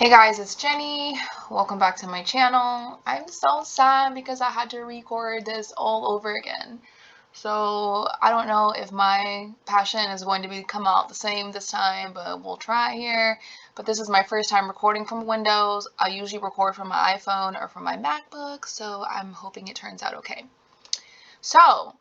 Hey guys, it's Jenny. Welcome back to my channel. I'm so sad because I had to record this all over again. So I don't know if my passion is going to come out the same this time, but we'll try here. But this is my first time recording from Windows. I usually record from my iPhone or from my MacBook, so I'm hoping it turns out okay. So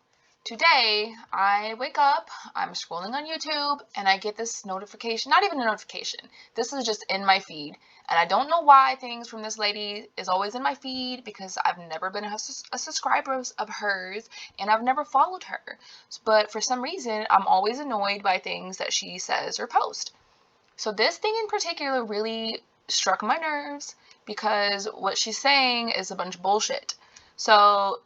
today I wake up, I'm scrolling on YouTube, and I get this notification, not even a notification, this is just in my feed. And I don't know why things from this lady is always in my feed because I've never been a subscriber of hers and I've never followed her. But for some reason, I'm always annoyed by things that she says or posts. So this thing in particular really struck my nerves because what she's saying is a bunch of bullshit. So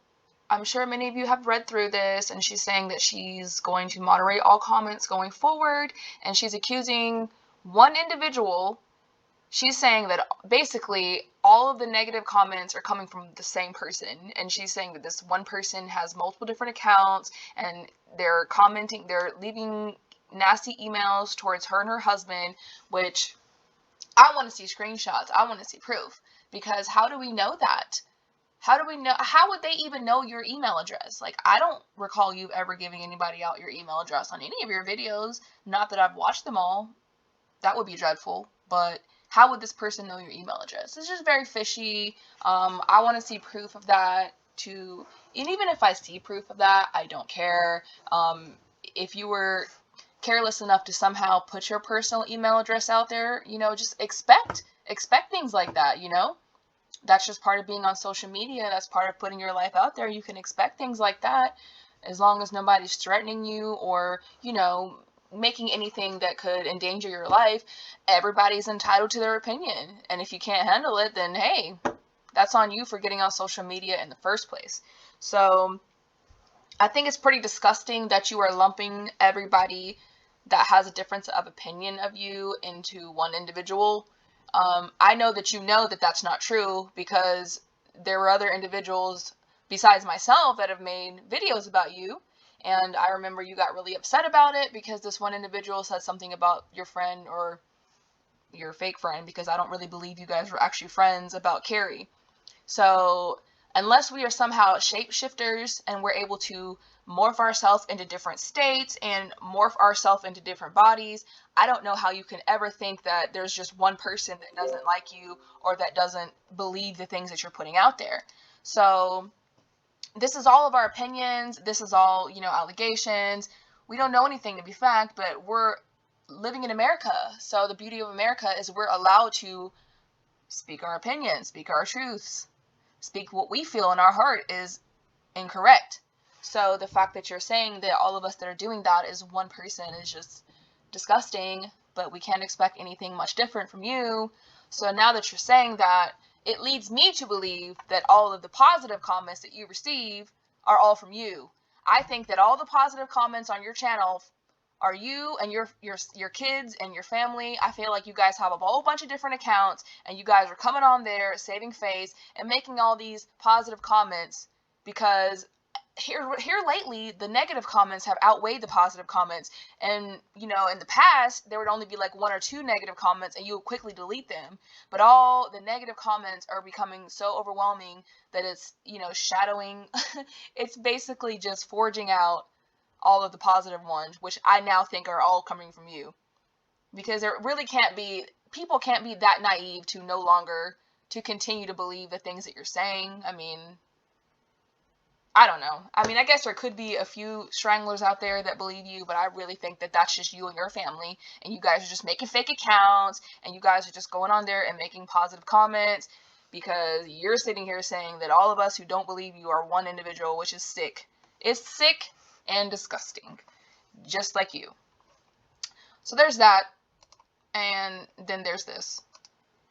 I'm sure many of you have read through this, and she's saying that she's going to moderate all comments going forward, and she's accusing one individual. She's saying that basically all of the negative comments are coming from the same person, and she's saying that this one person has multiple different accounts, and they're commenting, they're leaving nasty emails towards her and her husband, which I want to see screenshots. I want to see proof, because how do we know that? How do we know? How would they even know your email address? Like, I don't recall you ever giving anybody out your email address on any of your videos. Not that I've watched them all. That would be dreadful. But how would this person know your email address? It's just very fishy. I want to see proof of that too. And even if I see proof of that, I don't care. If you were careless enough to somehow put your personal email address out there, just expect things like that, That's just part of being on social media. That's part of putting your life out there. You can expect things like that as long as nobody's threatening you or, making anything that could endanger your life. Everybody's entitled to their opinion. And if you can't handle it, then hey, that's on you for getting on social media in the first place. So I think it's pretty disgusting that you are lumping everybody that has a difference of opinion of you into one individual. I know that that's not true because there were other individuals besides myself that have made videos about you. And I remember you got really upset about it because this one individual said something about your friend or your fake friend, because I don't really believe you guys were actually friends, about Carrie. So unless we are somehow shapeshifters and we're able to morph ourselves into different states and morph ourselves into different bodies, I don't know how you can ever think that there's just one person that doesn't like you or that doesn't believe the things that you're putting out there. So this is all of our opinions. This is all, allegations. We don't know anything to be fact, but we're living in America. So the beauty of America is we're allowed to speak our opinions, speak our truths, speak what we feel in our heart is incorrect. So the fact that you're saying that all of us that are doing that is one person is just disgusting, but we can't expect anything much different from you. So now that you're saying that, it leads me to believe that all of the positive comments that you receive are all from you. I think that all the positive comments on your channel are you and your kids and your family. I feel like you guys have a whole bunch of different accounts and you guys are coming on there saving face and making all these positive comments, because here lately the negative comments have outweighed the positive comments. And in the past there would only be like one or two negative comments and you would quickly delete them, but all the negative comments are becoming so overwhelming that it's shadowing it's basically just forging out all of the positive ones, which I now think are all coming from you. Because there really people can't be that naive to no longer to continue to believe the things that you're saying. I mean, I don't know. I mean, I guess there could be a few stranglers out there that believe you, but I really think that that's just you and your family, and you guys are just making fake accounts, and you guys are just going on there and making positive comments, because you're sitting here saying that all of us who don't believe you are one individual, which is sick. It's sick and disgusting, just like you. So there's that, and then there's this.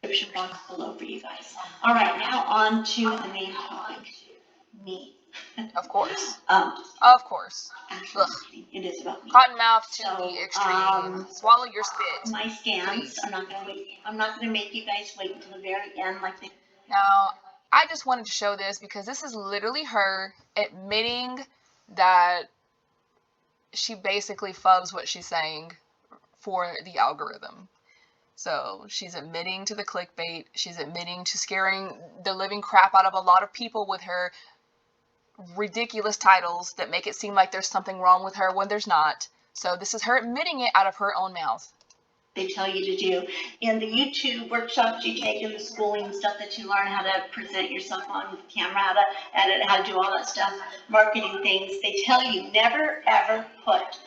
Description box below for you guys. All right, now on to the main topic, me. Of course. Of course. Actually, it is about me. Cotton mouth to the extreme. Swallow your spit. My scans. I'm not gonna make you guys wait until the very end like they. Now, I just wanted to show this because this is literally her admitting that she basically fubs what she's saying for the algorithm. So she's admitting to the clickbait. She's admitting to scaring the living crap out of a lot of people with her ridiculous titles that make it seem like there's something wrong with her when there's not. So this is her admitting it out of her own mouth. They tell you to do. In the YouTube workshops you take, in the schooling stuff that you learn, how to present yourself on camera, how to edit, how to do all that stuff, marketing things, they tell you never ever put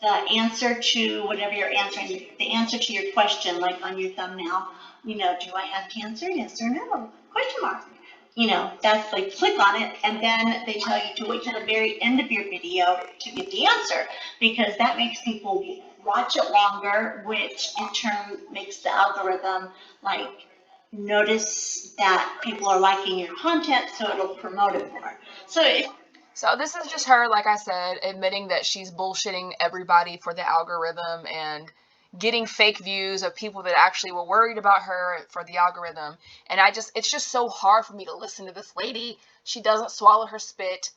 the answer to whatever you're answering, the answer to your question, like on your thumbnail, do I have cancer? Yes or no? Question mark. That's like, click on it, and then they tell you to wait till the very end of your video to get the answer, because that makes people watch it longer, which in turn makes the algorithm notice that people are liking your content, so it'll promote it more. So this is just her, like I said, admitting that she's bullshitting everybody for the algorithm and getting fake views of people that actually were worried about her for the algorithm. And it's just so hard for me to listen to this lady. She doesn't swallow her spit.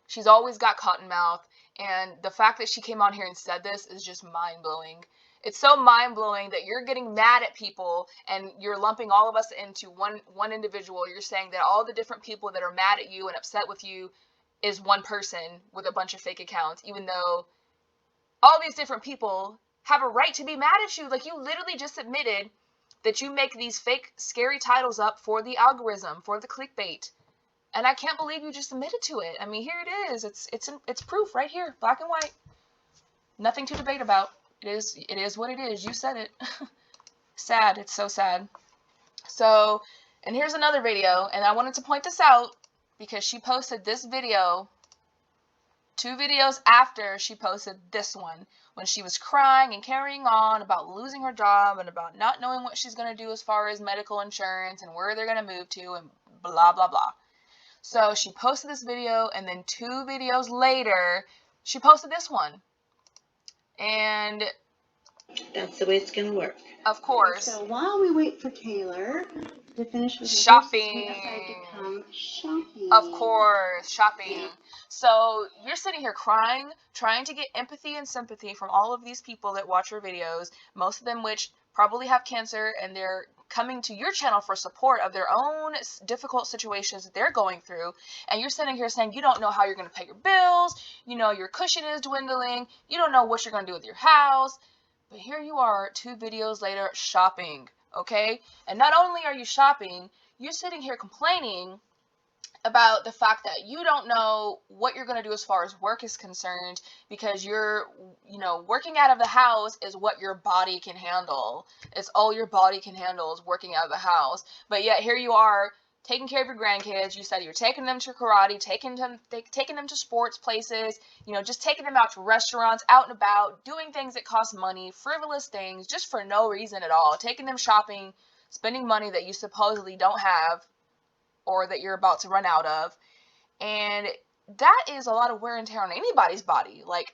She's always got cotton mouth. And the fact that she came on here and said this is just mind-blowing. It's so mind-blowing that you're getting mad at people and you're lumping all of us into one individual. You're saying that all the different people that are mad at you and upset with you is one person with a bunch of fake accounts, even though all these different people have a right to be mad at you. Like, you literally just admitted that you make these fake, scary titles up for the algorithm, for the clickbait. And I can't believe you just admitted to it. I mean, here it is. It's proof right here, black and white. Nothing to debate about. It is what it is. You said it. Sad. It's so sad. So, and here's another video, and I wanted to point this out because she posted this video 2 videos after she posted this one, when she was crying and carrying on about losing her job and about not knowing what she's going to do as far as medical insurance and where they're going to move to and blah, blah, blah. So she posted this video, and then 2 videos later, she posted this one. And that's the way it's going to work. Of course. So while we wait for Taylor to finish with shopping. Shopping. Of course, shopping. Yeah. So you're sitting here crying, trying to get empathy and sympathy from all of these people that watch your videos, most of them which probably have cancer, and they're coming to your channel for support of their own difficult situations that they're going through. And you're sitting here saying you don't know how you're going to pay your bills, your cushion is dwindling, you don't know what you're going to do with your house. But here you are 2 videos later shopping, okay? And not only are you shopping, you're sitting here complaining about the fact that you don't know what you're going to do as far as work is concerned, because you're, working out of the house is what your body can handle. It's all your body can handle is working out of the house. But yet here you are taking care of your grandkids. You said you're taking them to karate, taking them to sports places, just taking them out to restaurants, out and about, doing things that cost money, frivolous things, just for no reason at all. Taking them shopping, spending money that you supposedly don't have or that you're about to run out of. And that is a lot of wear and tear on anybody's body. Like,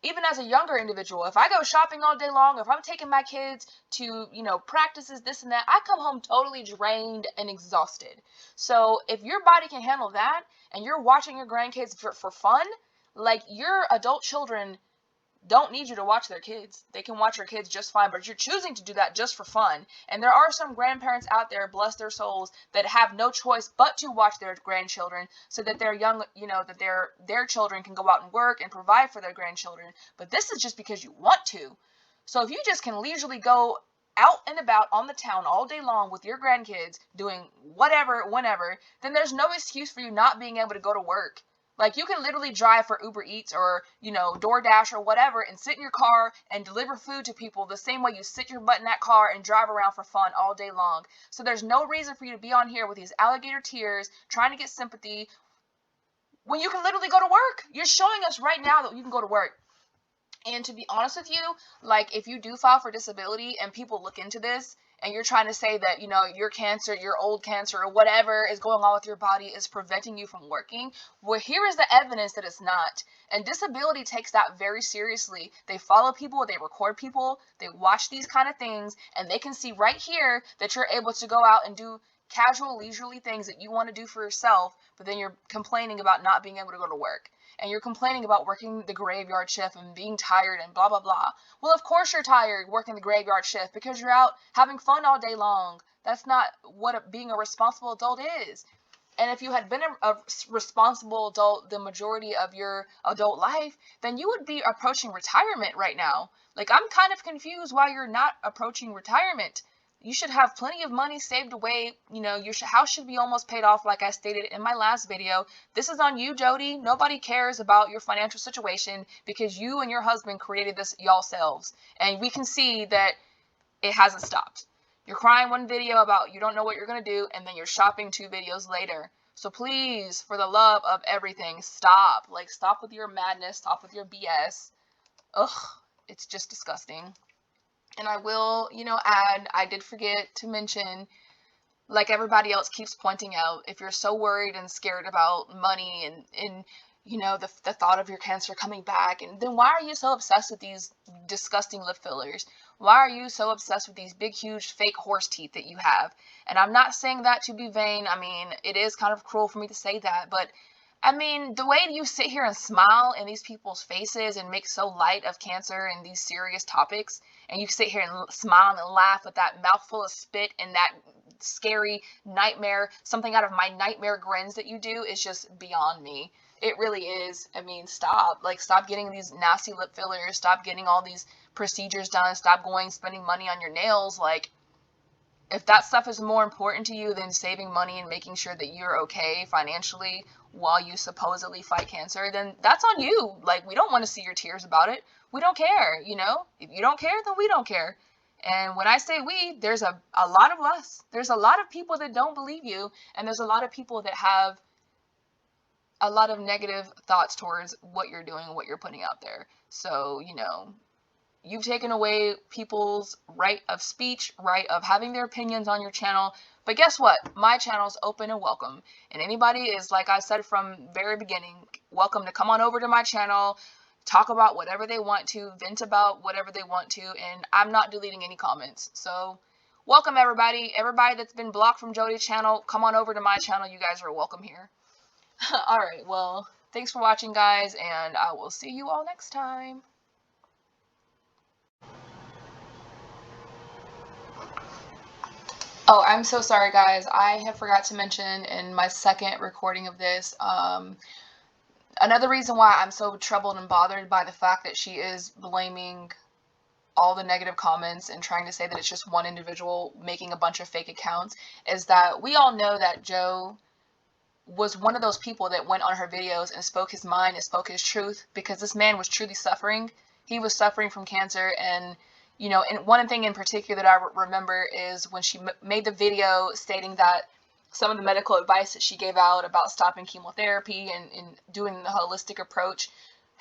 even as a younger individual, if I go shopping all day long, if I'm taking my kids to, practices, this and that, I come home totally drained and exhausted. So if your body can handle that and you're watching your grandkids for fun, like, your adult children don't need you to watch their kids. They can watch your kids just fine, but you're choosing to do that just for fun. And there are some grandparents out there, bless their souls, that have no choice but to watch their grandchildren so that their young, that their children can go out and work and provide for their grandchildren. But this is just because you want to. So if you just can leisurely go out and about on the town all day long with your grandkids doing whatever, whenever, then there's no excuse for you not being able to go to work. Like, you can literally drive for Uber Eats or, DoorDash or whatever and sit in your car and deliver food to people the same way you sit your butt in that car and drive around for fun all day long. So there's no reason for you to be on here with these alligator tears trying to get sympathy when you can literally go to work. You're showing us right now that you can go to work. And to be honest with you, like, if you do file for disability and people look into this and you're trying to say that, your cancer, your old cancer or whatever is going on with your body is preventing you from working, well, here is the evidence that it's not. And disability takes that very seriously. They follow people, they record people, they watch these kind of things, and they can see right here that you're able to go out and do casual, leisurely things that you want to do for yourself, but then you're complaining about not being able to go to work. And you're complaining about working the graveyard shift and being tired and blah, blah, blah. Well, of course you're tired working the graveyard shift because you're out having fun all day long. That's not what being a responsible adult is. And if you had been a responsible adult the majority of your adult life, then you would be approaching retirement right now. Like, I'm kind of confused why you're not approaching retirement. You should have plenty of money saved away. You know, your house should be almost paid off, like I stated in my last video. This is on you, Jody. Nobody cares about your financial situation because you and your husband created this y'all selves. And we can see that it hasn't stopped. You're crying one video about you don't know what you're going to do, and then you're shopping 2 videos later. So please, for the love of everything, stop. Like, stop with your madness. Stop with your BS. Ugh, it's just disgusting. And I will, add, I did forget to mention, like everybody else keeps pointing out, if you're so worried and scared about money and the thought of your cancer coming back, and then why are you so obsessed with these disgusting lip fillers? Why are you so obsessed with these big, huge, fake horse teeth that you have? And I'm not saying that to be vain. I mean, it is kind of cruel for me to say that, but I mean, the way you sit here and smile in these people's faces and make so light of cancer and these serious topics, and you sit here and smile and laugh with that mouthful of spit and that scary nightmare, something out of my nightmare grins that you do is just beyond me. It really is. I mean, stop. Like, stop getting these nasty lip fillers. Stop getting all these procedures done. Stop spending money on your nails. Like, if that stuff is more important to you than saving money and making sure that you're okay financially while you supposedly fight cancer, then that's on you. Like, we don't want to see your tears about it. We don't care, If you don't care, then we don't care. And when I say we, there's a lot of us. There's a lot of people that don't believe you, and there's a lot of people that have a lot of negative thoughts towards what you're doing and what you're putting out there. So, you've taken away people's right of speech, right of having their opinions on your channel. But guess what? My channel's open and welcome. And anybody is, like I said from very beginning, welcome to come on over to my channel, talk about whatever they want to, vent about whatever they want to, and I'm not deleting any comments. So welcome everybody. Everybody that's been blocked from Jody's channel, come on over to my channel. You guys are welcome here. Alright, well, thanks for watching, guys, and I will see you all next time. Oh, I'm so sorry, guys. I have forgot to mention in my second recording of this, another reason why I'm so troubled and bothered by the fact that she is blaming all the negative comments and trying to say that it's just one individual making a bunch of fake accounts is that we all know that Joe was one of those people that went on her videos and spoke his mind and spoke his truth, because this man was truly suffering. He was suffering from cancer, and and one thing in particular that I remember is when she made the video stating that some of the medical advice that she gave out about stopping chemotherapy and doing the holistic approach,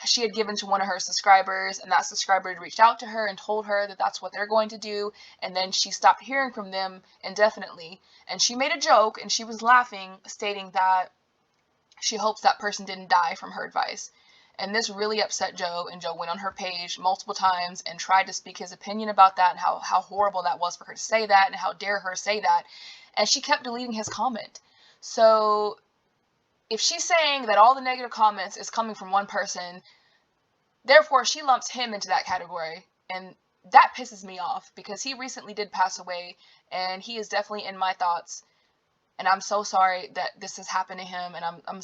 she had given to one of her subscribers, and that subscriber had reached out to her and told her that that's what they're going to do, and then she stopped hearing from them indefinitely. And she made a joke, and she was laughing, stating that she hopes that person didn't die from her advice. And this really upset Joe, and Joe went on her page multiple times and tried to speak his opinion about that and how horrible that was for her to say that and how dare her say that. And she kept deleting his comment. So if she's saying that all the negative comments is coming from one person, therefore she lumps him into that category. And that pisses me off, because he recently did pass away, and he is definitely in my thoughts. And I'm so sorry that this has happened to him, and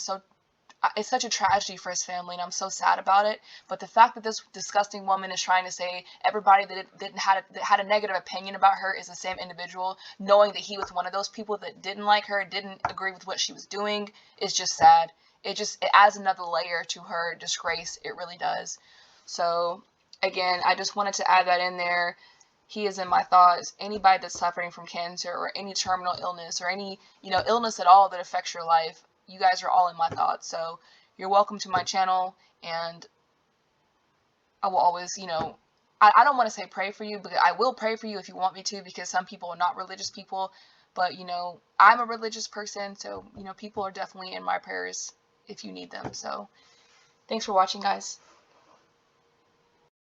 it's such a tragedy for his family, and I'm so sad about it. But the fact that this disgusting woman is trying to say everybody that had a negative opinion about her is the same individual, knowing that he was one of those people that didn't like her, didn't agree with what she was doing, is just sad. It adds another layer to her disgrace. It really does. So again, I just wanted to add that in there. He is in my thoughts. Anybody that's suffering from cancer or any terminal illness or any, illness at all that affects your life, you guys are all in my thoughts. So you're welcome to my channel, and I will always, I don't want to say pray for you, but I will pray for you if you want me to, because some people are not religious people. But, I'm a religious person, so, people are definitely in my prayers if you need them. So thanks for watching, guys.